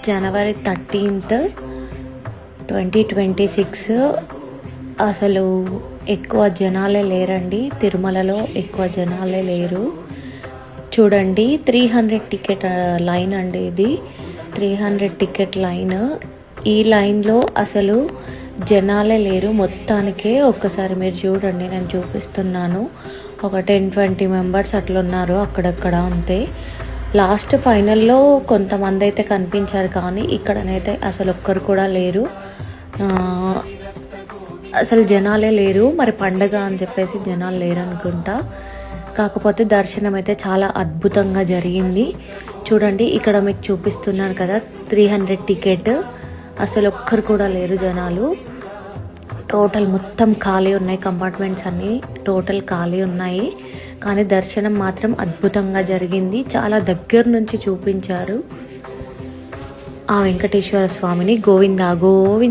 జనవరి 13th 2026 అసలు ఎక్కువ జనాలే లేరండి. తిరుమలలో ఎక్కువ జనాలే లేరు. చూడండి 300 టికెట్ లైన్ అండి. ఇది 300 టికెట్ లైన్. ఈ లైన్లో అసలు జనాలే లేరు మొత్తానికే. ఒక్కసారి మీరు చూడండి, నేను చూపిస్తున్నాను. ఒక 10-20 మెంబర్స్ అట్లున్నారు అక్కడక్కడ, అంతే. లాస్ట్ ఫైనల్లో కొంతమంది అయితే కనిపించారు, కానీ ఇక్కడనైతే అసలు ఒక్కరు కూడా లేరు. అసలు జనాలే లేరు. మరి పండగ అని చెప్పేసి జనాలు లేరు అనుకుంటా. కాకపోతే దర్శనం అయితే చాలా అద్భుతంగా జరిగింది. చూడండి ఇక్కడ మీకు చూపిస్తున్నాను కదా, 300 టికెట్. అసలు ఒక్కరు కూడా లేరు జనాలు. టోటల్ మొత్తం ఖాళీ ఉన్నాయి. కంపార్ట్మెంట్స్ అన్నీ టోటల్ ఖాళీ ఉన్నాయి. కానీ దర్శనం మాత్రం అద్భుతంగా జరిగింది. చాలా దగ్గర నుంచి చూపించారు ఆ వెంకటేశ్వర స్వామిని. గోవిందా గోవింద.